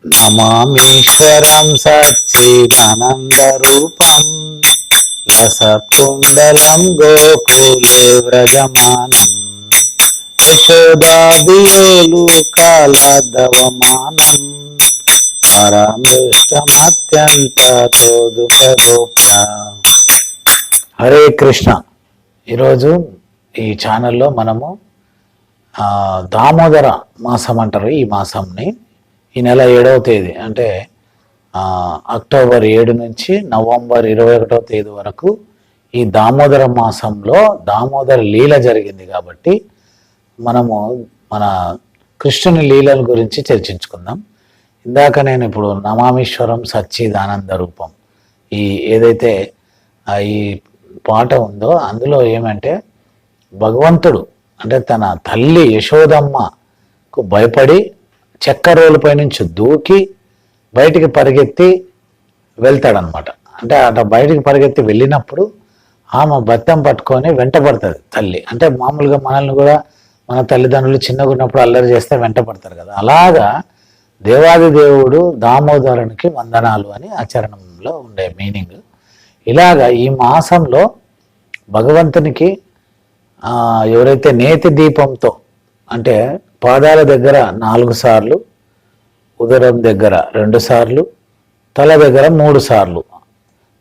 నమామీశ్వరం సచ్చిదానందరూపం లసత్కుండలం గోకులే వ్రజమానం యశోదాదియోలు కాలదవమానం పరమేష్టమత్యంత తోదుపగోప్త. హరే కృష్ణ. ఈరోజు ఈ ఛానల్లో మనము దామోదర మాసం అంటారు. ఈ మాసంని ఈ నెల 7వ తేదీ అంటే అక్టోబర్ 7 నుంచి నవంబర్ 21వ తేదీ వరకు ఈ దామోదర మాసంలో దామోదర లీల జరిగింది. కాబట్టి మనము మన కృష్ణుని లీలల గురించి చర్చించుకుందాం. ఇందాక నేను ఇప్పుడు నమామీశ్వరం సచ్చిదానంద రూపం ఈ ఏదైతే ఈ పాట ఉందో అందులో ఏమంటే భగవంతుడు అంటే తన తల్లి యశోదమ్మకు భయపడి చక్కరోలుపై నుంచి దూకి బయటికి పరిగెత్తి వెళ్తాడనమాట. అంటే అట బయటికి పరిగెత్తి వెళ్ళినప్పుడు ఆమె బత్తెం పట్టుకొని వెంటబడుతుంది తల్లి. అంటే మామూలుగా మనల్ని కూడా మన తల్లిదండ్రులు చిన్నగా ఉన్నప్పుడు అల్లరి చేస్తే వెంటబడతారు కదా. అలాగా దేవాది దేవుడు దామోదరునికి వందనాలు అని ఆచరణంలో ఉండే మీనింగ్. ఇలాగా ఈ మాసంలో భగవంతునికి ఎవరైతే నేతి దీపంతో అంటే పాదాల దగ్గర 4 సార్లు, ఉదరం దగ్గర 2 సార్లు, తల దగ్గర 3 సార్లు,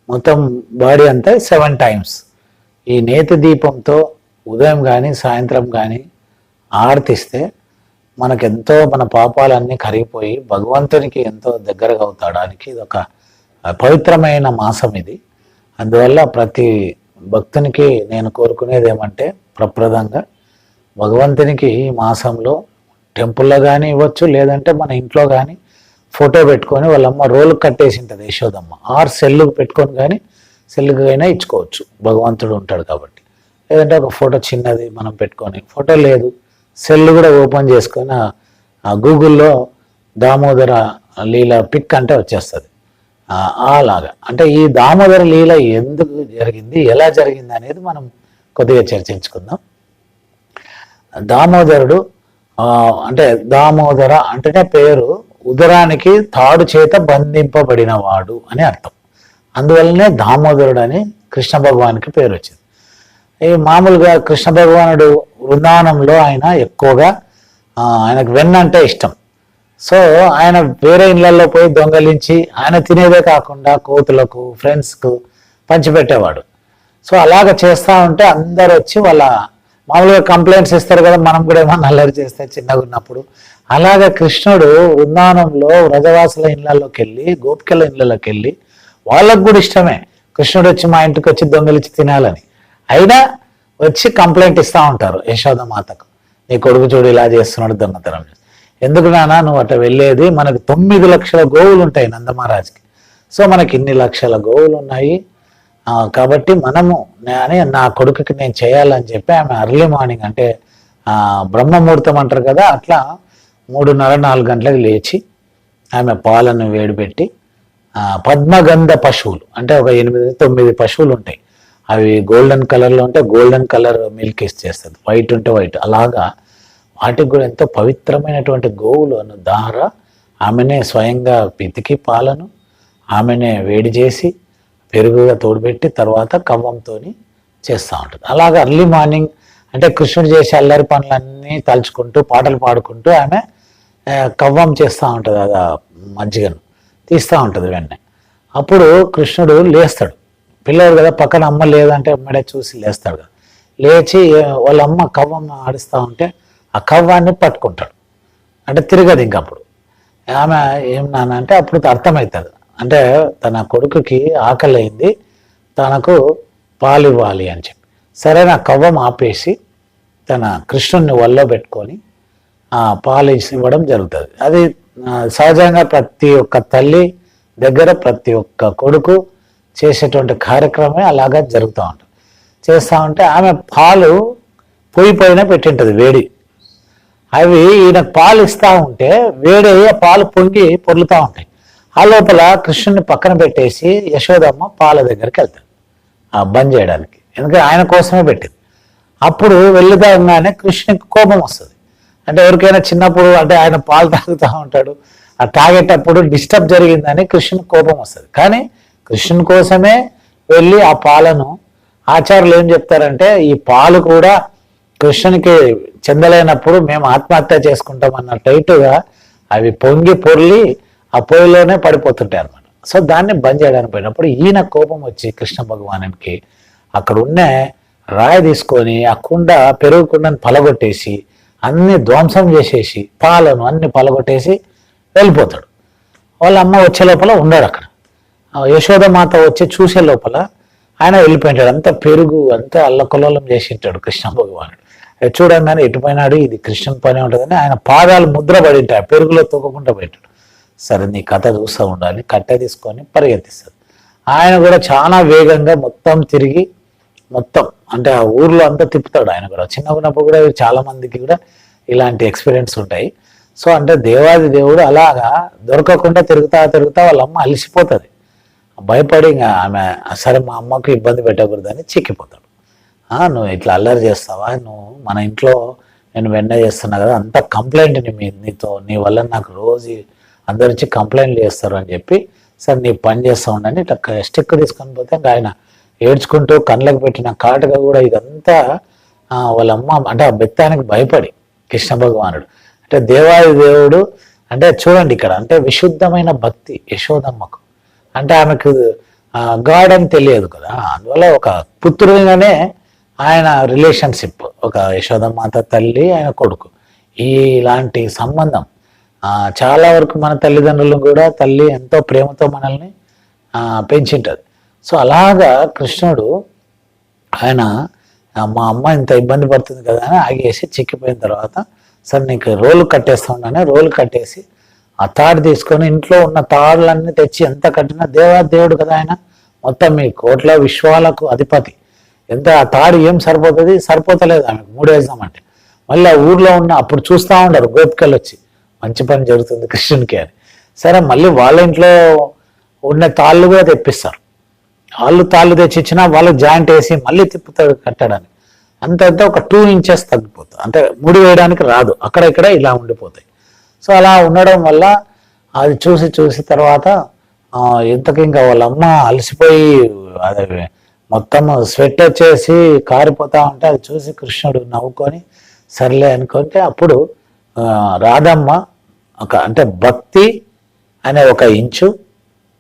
మొత్తం బాడీ అంతా 7 టైమ్స్ ఈ నేతి దీపంతో ఉదయం కానీ సాయంత్రం కానీ ఆర్తిస్తే మనకెంతో మన పాపాలన్నీ కరిగిపోయి భగవంతునికి ఎంతో దగ్గరగా అవుతాడానికి ఇది ఒక పవిత్రమైన మాసం ఇది. అందువల్ల ప్రతి భక్తునికి నేను కోరుకునేది ఏమంటే ప్రప్రదంగా భగవంతునికి ఈ మాసంలో టెంపుల్లో కానీ ఇవ్వచ్చు, లేదంటే మన ఇంట్లో కానీ ఫోటో పెట్టుకొని వాళ్ళమ్మ రోలు కట్టేసి ఉంటుంది యశోదమ్మ, ఆర్ సెల్లుకు పెట్టుకొని కానీ సెల్లుకు అయినా ఇచ్చుకోవచ్చు, భగవంతుడు ఉంటాడు కాబట్టి. లేదంటే ఒక ఫోటో చిన్నది మనం పెట్టుకొని, ఫోటో లేదు సెల్ కూడా ఓపెన్ చేసుకొని గూగుల్లో దామోదర లీల పిక్ అంటే వచ్చేస్తుంది. అలాగా అంటే ఈ దామోదర లీల ఎందుకు జరిగింది, ఎలా జరిగింది అనేది మనం కొద్దిగా చర్చించుకుందాం. దామోదరుడు అంటే దామోదర అంటేనే పేరు ఉదరానికి తాడు చేత బంధింపబడినవాడు అని అర్థం. అందువల్లనే దామోదరుడు అని కృష్ణ భగవానికి పేరు వచ్చింది. ఈ మామూలుగా కృష్ణ భగవానుడు వృందావనంలో ఆయన ఎక్కువగా ఆయనకు వెన్న అంటే ఇష్టం. సో ఆయన వేరే ఇళ్లలో పోయి దొంగలించి ఆయన తినేదే కాకుండా కోతులకు ఫ్రెండ్స్కు పంచిపెట్టేవాడు. సో అలాగ చేస్తూ ఉంటే అందరు వచ్చి వాళ్ళ మామూలుగా కంప్లైంట్స్ ఇస్తారు కదా, మనం కూడా ఏమన్నా అల్లరి చేస్తే చిన్నగా ఉన్నప్పుడు. అలాగే కృష్ణుడు వృందావనంలో వ్రజవాసుల ఇళ్లలోకి వెళ్ళి గోపికల ఇళ్లలోకి వెళ్ళి వాళ్ళకు కూడా ఇష్టమే కృష్ణుడు వచ్చి మా ఇంటికి వచ్చి దొంగలించి తినాలని. అయినా వచ్చి కంప్లైంట్ ఇస్తూ ఉంటారు యశోద మాతకు, నీ కొడుకు చూడు ఇలా చేస్తున్నాడు దొంగతనం. ఎందుకు నానా నువ్వు అట్లా వెళ్ళేది, మనకు 9 లక్షల గోవులు ఉంటాయి నందమహారాజ్కి. సో మనకి ఇన్ని లక్షల గోవులు ఉన్నాయి కాబట్టి మనము నా కొడుకుకి నేను చేయాలని చెప్పి ఆమె అర్లీ మార్నింగ్ అంటే బ్రహ్మముహూర్తం అంటారు కదా, అట్లా 3:30-4 గంటలకు లేచి ఆమె పాలను వేడిపెట్టి పద్మగంధ పశువులు అంటే ఒక 8-9 పశువులు ఉంటాయి. అవి గోల్డెన్ కలర్లో ఉంటే గోల్డెన్ కలర్ మిల్క్ ఇచ్చేస్తుంది, వైట్ ఉంటే వైట్. అలాగా వాటికి కూడా ఎంతో పవిత్రమైనటువంటి గోవులను దార ఆమెనే స్వయంగా పితికి పాలను ఆమెనే వేడి చేసి పెరుగుగా తోడుపెట్టి తర్వాత కవ్వంతో చేస్తూ ఉంటుంది. అలాగా అర్లీ మార్నింగ్ అంటే కృష్ణుడు చేసే అల్లరి పనులన్నీ తలుచుకుంటూ పాటలు పాడుకుంటూ ఆమె కవ్వం చేస్తూ ఉంటుంది, అది మజ్జిగను తీస్తూ ఉంటుంది వెంటనే. అప్పుడు కృష్ణుడు లేస్తాడు, పిల్లలు కదా పక్కన అమ్మ లేదంటే అమ్మడే చూసి లేస్తాడు కదా. లేచి వాళ్ళ అమ్మ కవ్వం ఆడిస్తూ ఉంటే ఆ కవ్వాన్ని పట్టుకుంటాడు. అంటే తిరగదు ఇంకప్పుడు. ఆమె ఏం నాన్న అంటే అప్పుడు అర్థమవుతుంది, అంటే తన కొడుకుకి ఆకలి అయింది, తనకు పాలు ఇవ్వాలి అని చెప్పి. సరే నా కవ్వం ఆపేసి తన కృష్ణుడిని వల్లో పెట్టుకొని పాలు ఇవ్వడం జరుగుతుంది. అది సహజంగా ప్రతి ఒక్క తల్లి దగ్గర ప్రతి ఒక్క కొడుకు చేసేటువంటి కార్యక్రమమే అలాగా జరుగుతూ ఉంటుంది. చేస్తూ ఉంటే ఆమె పాలు పొయ్యి పైన పెట్టింటుంది వేడి. అవి ఈయనకు పాలు ఇస్తూ ఉంటే వేడి పాలు పొంగి పొర్లుతూ ఉంటాయి. ఆ లోపల కృష్ణుని పక్కన పెట్టేసి యశోదమ్మ పాల దగ్గరికి వెళ్తాడు బంద్ చేయడానికి, ఎందుకంటే ఆయన కోసమే పెట్టింది. అప్పుడు వెళ్ళిదాగానే కృష్ణునికి కోపం వస్తుంది. అంటే ఎవరికైనా చిన్నప్పుడు అంటే ఆయన పాలు తాగుతూ ఉంటాడు, ఆ తాగేటప్పుడు డిస్టర్బ్ జరిగిందని కృష్ణుని కోపం వస్తుంది. కానీ కృష్ణుని కోసమే వెళ్ళి ఆ పాలను ఆచార్యులు ఏం చెప్తారంటే ఈ పాలు కూడా కృష్ణునికి చెందలేనప్పుడు మేము ఆత్మహత్య చేసుకుంటాం అన్న టైట్గా అవి పొంగి పొర్లి ఆ పొయ్యిలోనే పడిపోతుంటాయి అనమాట. సో దాన్ని బంద్ చేయడానికి పోయినప్పుడు ఈయన కోపం వచ్చి కృష్ణ భగవానునికి అక్కడ ఉన్న రాయి తీసుకొని ఆ కుండ పెరుగు కుండని పలగొట్టేసి అన్ని ధ్వంసం చేసేసి పాలను అన్ని పలగొట్టేసి వెళ్ళిపోతాడు. వాళ్ళ అమ్మ వచ్చే లోపల ఉన్నాడు అక్కడ. యశోదమాత వచ్చి చూసే లోపల ఆయన వెళ్ళిపోయింటాడు. అంత పెరుగు అంతా అల్లకొల్లం చేసి ఉంటాడు కృష్ణ భగవానుడు. చూడంగానే ఎటుపోయినాడు, ఇది కృష్ణుని పని ఉంటుందని ఆయన పాదాలు ముద్ర పడి ఉంటాయి, పెరుగులో తొక్కకుండా పెట్టాడు. సరే నీ కథ చూస్తూ ఉండాలి, కట్టె తీసుకొని పరిగెత్తిస్తాడు. ఆయన కూడా చాలా వేగంగా మొత్తం తిరిగి మొత్తం అంటే ఆ ఊర్లో అంతా తిప్పుతాడు. ఆయన కూడా చిన్న ఉన్నప్పుడు కూడా చాలా మందికి కూడా ఇలాంటి ఎక్స్పీరియన్స్ ఉంటాయి. సో అంటే దేవాది దేవుడు అలాగా దొరకకుండా తిరుగుతా తిరుగుతా వాళ్ళ అమ్మ అలిసిపోతుంది. భయపడి ఇంకా ఆమె సరే మా అమ్మకు ఇబ్బంది పెట్టకూడదని చిక్కిపోతాడు. నువ్వు ఇట్లా అల్లరి చేస్తావా, నువ్వు మన ఇంట్లో నేను వెన్న చేస్తున్నా కదా, అంత కంప్లైంట్ నీతో నీ వల్ల నాకు రోజు అందరు వచ్చి కంప్లైంట్లు చేస్తారు అని చెప్పి సరే నీ పని చేస్తూ ఉండని ఇట్లా స్టిక్ తీసుకొని పోతే ఇంకా ఆయన ఏడ్చుకుంటూ కళ్ళకు పెట్టిన కాటుగా కూడా ఇదంతా వాళ్ళ అమ్మ అంటే ఆ బెత్తానికి భయపడి కృష్ణ భగవానుడు అంటే దేవాది దేవుడు అంటే చూడండి ఇక్కడ అంటే విశుద్ధమైన భక్తి యశోదమ్మకు. అంటే ఆమెకు గాడ్ అని తెలియదు కదా, అందువల్ల ఒక పుత్రుడిగానే ఆయన రిలేషన్షిప్ ఒక యశోదమాత తల్లి ఆయన కొడుకు ఇలాంటి సంబంధం చాలా వరకు మన తల్లిదండ్రులు కూడా తల్లి ఎంతో ప్రేమతో మనల్ని పెంచింటది. సో అలాగా కృష్ణుడు ఆయన మా అమ్మ ఇంత ఇబ్బంది పడుతుంది కదా అని ఆగేసి చిక్కిపోయిన తర్వాత సరే నీకు రోలు కట్టేస్తా ఉన్నానే రోలు కట్టేసి ఆ తాడు తీసుకొని ఇంట్లో ఉన్న తాడులన్నీ తెచ్చి ఎంత కట్టినా దేవుడు కదా ఆయన మొత్తం మీ కోట్ల విశ్వాలకు అధిపతి. ఎంత ఆ తాడు ఏం సరిపోతుంది, సరిపోతలేదు ఆమెకు 3 వేద్దామంటే. మళ్ళీ ఆ ఊర్లో ఉన్న అప్పుడు చూస్తూ ఉంటారు గోపికలు వచ్చి మంచి పని జరుగుతుంది కృష్ణునికి అని. సరే మళ్ళీ వాళ్ళ ఇంట్లో ఉన్న తాళ్ళు కూడా తెప్పిస్తారు. వాళ్ళు తాళ్ళు తెచ్చి ఇచ్చినా వాళ్ళు జాయింట్ వేసి మళ్ళీ తిప్పుతాడు కట్టడానికి. అంతంతా ఒక 2 ఇంచెస్ తగ్గిపోతుంది, అంటే ముడి వేయడానికి రాదు, అక్కడ ఇక్కడ ఇలా ఉండిపోతాయి. సో అలా ఉండడం వల్ల అది చూసి తర్వాత ఇంతకు ఇంకా వాళ్ళ అమ్మ అలసిపోయి అది మొత్తం స్వెట్ వచ్చేసి కారిపోతా ఉంటే అది చూసి కృష్ణుడు నవ్వుకొని సర్లే అనుకుంటే అప్పుడు రాధమ్మ ఒక అంటే భక్తి అనే 1 ఇంచు,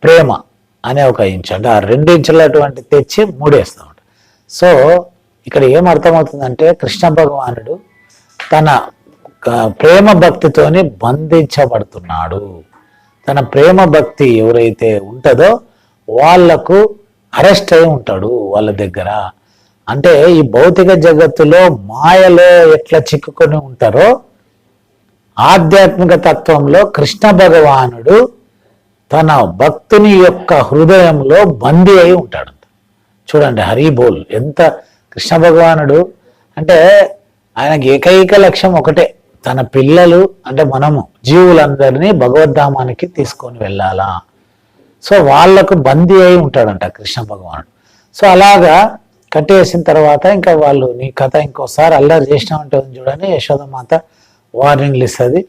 ప్రేమ అనే 1 ఇంచు అంటే ఆ 2 ఇంచులటువంటి తెచ్చి 3 వేస్తూ ఉంటాడు. సో ఇక్కడ ఏం అర్థమవుతుందంటే కృష్ణ భగవానుడు తన ప్రేమ భక్తితోని బంధించబడుతున్నాడు. తన ప్రేమ భక్తి ఎవరైతే ఉంటుందో వాళ్లకు అరెస్ట్ అయి ఉంటాడు వాళ్ళ దగ్గర. అంటే ఈ భౌతిక జగత్తులో మాయలో ఎట్లా చిక్కుకొని ఉంటారో ఆధ్యాత్మిక తత్వంలో కృష్ణ భగవానుడు తన భక్తుని యొక్క హృదయంలో బందీ అయి ఉంటాడు. చూడండి హరి బోల్ ఎంత కృష్ణ భగవానుడు అంటే ఆయనకి ఏకైక లక్ష్యం ఒకటే, తన పిల్లలు అంటే మనము జీవులందరినీ భగవద్ధామానికి తీసుకొని వెళ్ళాలా. సో వాళ్లకు బందీ అయి ఉంటాడంట కృష్ణ భగవానుడు. సో అలాగా కట్టేసిన తర్వాత ఇంకా వాళ్ళు నీ కథ ఇంకోసారి అల్లరి చేసినామంటే చూడండి యశోదమాత వార్నింగ్లు ఇస్తుంది.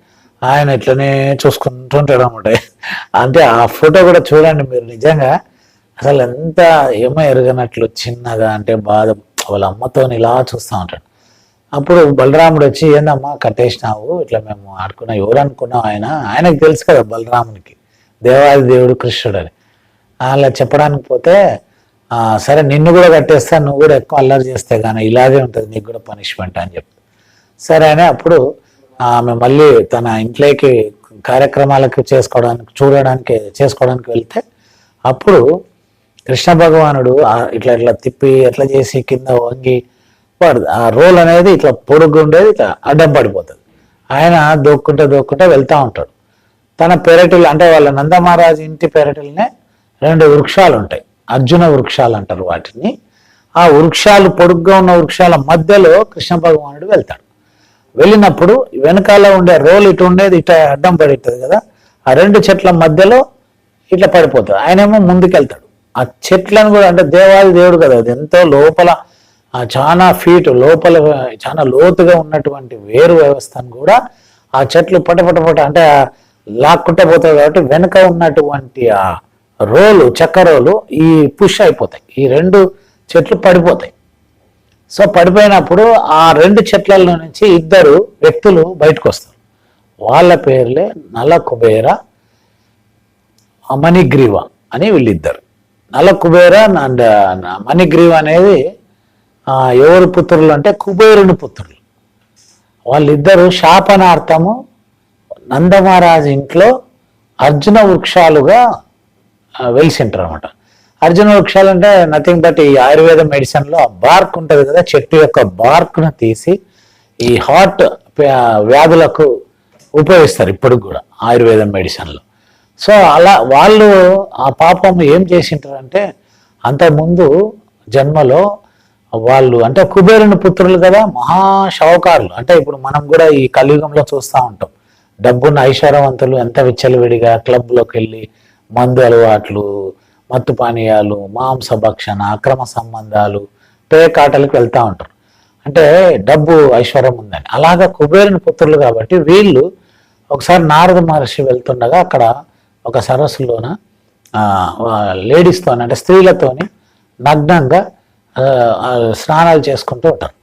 ఆయన ఇట్లనే చూసుకుంటుంటాడు అనమాట. అంటే ఆ ఫోటో కూడా చూడండి మీరు, నిజంగా అసలు ఎంత ఏమో ఎరగనట్లు చిన్నగా అంటే బాధ వాళ్ళ అమ్మతో ఇలా చూస్తూ ఉంటాడు. అప్పుడు బలరాముడు వచ్చి ఏందమ్మా కట్టేసినావు ఇట్లా మేము ఆడుకున్నాం, ఎవరు అనుకున్నావు ఆయనకు తెలుసు కదా బలరామునికి దేవాది దేవుడు కృష్ణుడు అని. అలా చెప్పడానికి పోతే సరే నిన్ను కూడా కట్టేస్తా, నువ్వు కూడా ఎక్కువ అల్లరి చేస్తే కానీ ఇలాగే ఉంటుంది నీకు కూడా పనిష్మెంట్ అని చెప్పి సరే అని అప్పుడు ఆమె మళ్ళీ తన ఇంట్లోకి కార్యక్రమాలకు చేసుకోవడానికి వెళ్తే అప్పుడు కృష్ణ భగవానుడు ఇట్లా తిప్పి ఎట్లా చేసి కింద వంగి పడు ఆ రోల్ అనేది ఇట్లా పొడుగు ఉండేది ఇట్లా అడ్డం పడిపోతుంది. ఆయన దోక్కుంటే వెళ్తూ ఉంటాడు. తన పెరటిల్ అంటే వాళ్ళ నందమహారాజు ఇంటి పెరటిల్నే 2 వృక్షాలు ఉంటాయి, అర్జున వృక్షాలు అంటారు వాటిని. ఆ వృక్షాలు పొడుగ్గా ఉన్న వృక్షాల మధ్యలో కృష్ణ భగవానుడు వెళ్తాడు. వెళ్ళినప్పుడు వెనకాల ఉండే రోల్ ఇటు ఉండేది ఇట్లా అడ్డం పడి ఉంటుంది కదా, ఆ 2 చెట్ల మధ్యలో ఇట్లా పడిపోతుంది. ఆయనేమో ముందుకెళ్తాడు. ఆ చెట్లను కూడా అంటే దేవాది దేవుడు కదా, అది ఎంతో లోపల చాలా ఫీట్ లోపల చాలా లోతుగా ఉన్నటువంటి వేరు వ్యవస్థను కూడా ఆ చెట్లు పటపట అంటే లాక్కుంటే పోతుంది కాబట్టి వెనుక ఉన్నటువంటి ఆ రోలు చెక్క రోలు ఈ పుష్ అయిపోతాయి, ఈ రెండు చెట్లు పడిపోతాయి. సో పడిపోయినప్పుడు ఆ రెండు చెట్లలో నుంచి ఇద్దరు వ్యక్తులు బయటకు వస్తారు. వాళ్ళ పేర్లే నల కుబేర మణిగ్రీవ అని వీళ్ళిద్దరు. నల కుబేర అండ్ మణిగ్రీవ అనేది ఎవరు పుత్రులు అంటే కుబేరుని పుత్రులు. వాళ్ళిద్దరూ శాపనార్థము నందమహారాజు ఇంట్లో అర్జున వృక్షాలుగా వెలిసింటారు అనమాట. అర్జున వృక్షాలు అంటే నథింగ్ బట్ ఈ ఆయుర్వేద మెడిసిన్లో ఆ బార్క్ ఉంటుంది కదా, చెట్టు యొక్క బార్క్ను తీసి ఈ హార్ట్ వ్యాధులకు ఉపయోగిస్తారు ఇప్పుడు కూడా ఆయుర్వేద మెడిసిన్లో. సో అలా వాళ్ళు ఆ పాపం ఏం చేసింటారంటే అంతకుముందు జన్మలో వాళ్ళు అంటే కుబేరుని పుత్రులు కదా, మహా షావుకారులు. అంటే ఇప్పుడు మనం కూడా ఈ కలియుగంలో చూస్తూ ఉంటాం, డబ్బున్న ఐశ్వర్యవంతులు ఎంత విచ్చలవిడిగా క్లబ్లోకి వెళ్ళి మందు అలవాట్లు, మత్తు పానీయాలు, మాంసభక్షణ, అక్రమ సంబంధాలు, పేకాటలకు వెళ్తూ ఉంటారు. అంటే డబ్బు ఐశ్వర్యం ఉందని. అలాగా కుబేరుని పుత్రులు కాబట్టి వీళ్ళు ఒకసారి నారద మహర్షి వెళ్తుండగా అక్కడ ఒక సరస్సులోన లేడీస్తో అంటే స్త్రీలతోని నగ్నంగా స్నానాలు చేసుకుంటూ ఉంటారు.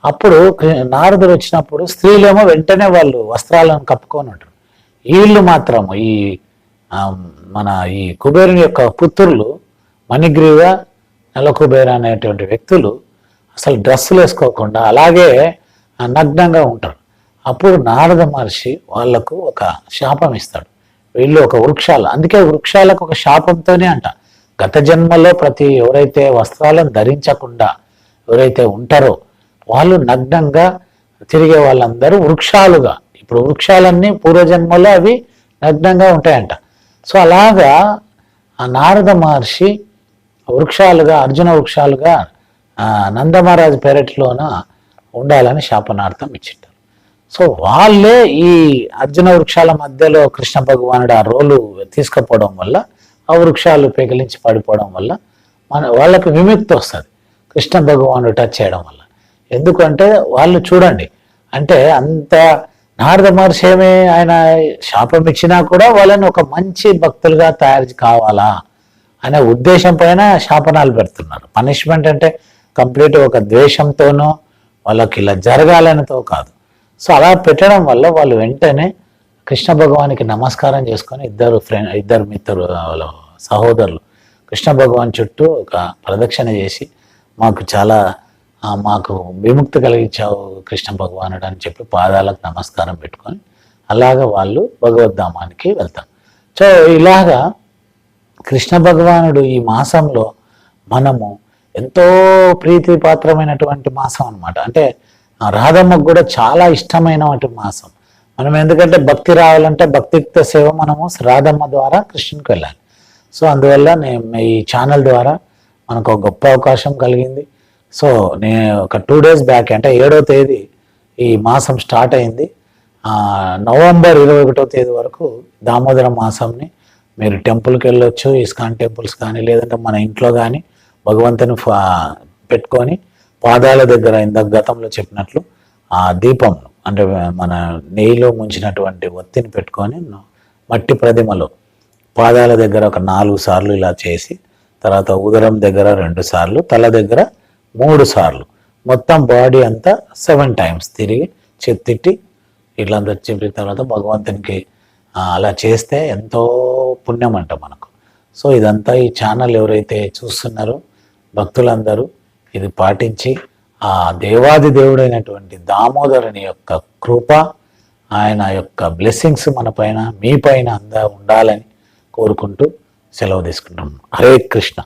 అప్పుడు నారదుడు వచ్చినప్పుడు స్త్రీలేమో వెంటనే వాళ్ళు వస్త్రాలను కప్పుకొని ఉంటారు. వీళ్ళు మాత్రం మన ఈ కుబేరుని యొక్క పుత్రులు మణిగ్రీవ నలకుబేర అనేటువంటి వ్యక్తులు అసలు డ్రెస్సులు వేసుకోకుండా అలాగే నగ్నంగా ఉంటారు. అప్పుడు నారద మహర్షి వాళ్లకు ఒక శాపం ఇస్తాడు. వీళ్ళు ఒక వృక్షాలు, అందుకే వృక్షాలకు ఒక శాపంతోనే అంట గత జన్మలో ఎవరైతే వస్త్రాలను ధరించకుండా ఎవరైతే ఉంటారో వాళ్ళు నగ్నంగా తిరిగే వాళ్ళందరూ వృక్షాలుగా, ఇప్పుడు వృక్షాలన్నీ పూర్వజన్మలో అవి నగ్నంగా ఉంటాయంట. సో అలాగా ఆ నారద మహర్షి వృక్షాలుగా అర్జున వృక్షాలుగా నందమహారాజు పెరట్లోన ఉండాలని శాపనార్థం ఇచ్చింటారు. సో వాళ్ళే ఈ అర్జున వృక్షాల మధ్యలో కృష్ణ భగవానుడు ఆ రోలు తీసుకుపోవడం వల్ల ఆ వృక్షాలు పెకిలించి పడిపోవడం వల్ల వాళ్ళకి విముక్తి వస్తుంది కృష్ణ భగవానుడు టచ్ చేయడం వల్ల. ఎందుకంటే వాళ్ళు చూడండి, అంటే అంత నారద మహర్షి ఏమి ఆయన శాపం ఇచ్చినా కూడా వాళ్ళని ఒక మంచి భక్తులుగా తయారు కావాలా అనే ఉద్దేశం పైన శాపనాలు పెడుతున్నారు. పనిష్మెంట్ అంటే కంప్లీట్ ఒక ద్వేషంతోనో వాళ్ళకి ఇలా జరగాలనితో కాదు. సో అలా పెట్టడం వల్ల వాళ్ళు వెంటనే కృష్ణ భగవానికి నమస్కారం చేసుకొని ఇద్దరు మిత్రులు సహోదరులు కృష్ణ భగవాన్ చుట్టూ ఒక ప్రదక్షిణ చేసి మాకు విముక్తి కలిగించావు కృష్ణ భగవానుడు అని చెప్పి పాదాలకు నమస్కారం పెట్టుకొని అలాగా వాళ్ళు భగవద్ధామానికి వెళ్తారు. సో ఇలాగా కృష్ణ భగవానుడు ఈ మాసంలో మనము ఎంతో ప్రీతిపాత్రమైనటువంటి మాసం అనమాట. అంటే రాధమ్మకు కూడా చాలా ఇష్టమైనటువంటి మాసం. మనం ఎందుకంటే భక్తి రావాలంటే భక్తియుక్త సేవ మనము రాధమ్మ ద్వారా కృష్ణునికి వెళ్ళాలి. సో అందువల్ల ఈ ఛానల్ ద్వారా మనకు ఒక గొప్ప అవకాశం కలిగింది. సో నేను ఒక 2 days బ్యాక్ అంటే 7వ తేదీ ఈ మాసం స్టార్ట్ అయింది. నవంబర్ 21వ తేదీ వరకు దామోదర మాసంని మీరు టెంపుల్కి వెళ్ళొచ్చు, ఇస్కాన్ టెంపుల్స్ కానీ లేదంటే మన ఇంట్లో కానీ భగవంతుని పెట్టుకొని పాదాల దగ్గర ఇందాక గతంలో చెప్పినట్లు ఆ దీపంను అంటే మన నెయ్యిలో ముంచినటువంటి ఒత్తిని పెట్టుకొని మట్టి ప్రతిమలో పాదాల దగ్గర ఒక 4 సార్లు ఇలా చేసి, తర్వాత ఉదరం దగ్గర 2 సార్లు, తల దగ్గర 3 సార్లు, మొత్తం బాడీ అంతా 7 times తిరిగి తిట్టి ఇట్లంతా చెప్పిన తర్వాత భగవంతునికి అలా చేస్తే ఎంతో పుణ్యం అంట మనకు. సో ఇదంతా ఈ ఛానల్ ఎవరైతే చూస్తున్నారో భక్తులందరూ ఇది పాటించి ఆ దేవాది దేవుడైనటువంటి దామోదరుని యొక్క కృప, ఆయన యొక్క బ్లెస్సింగ్స్ మన పైన మీ పైన ఉండాలని కోరుకుంటూ సెలవు తీసుకుంటున్నాం. హరే కృష్ణ.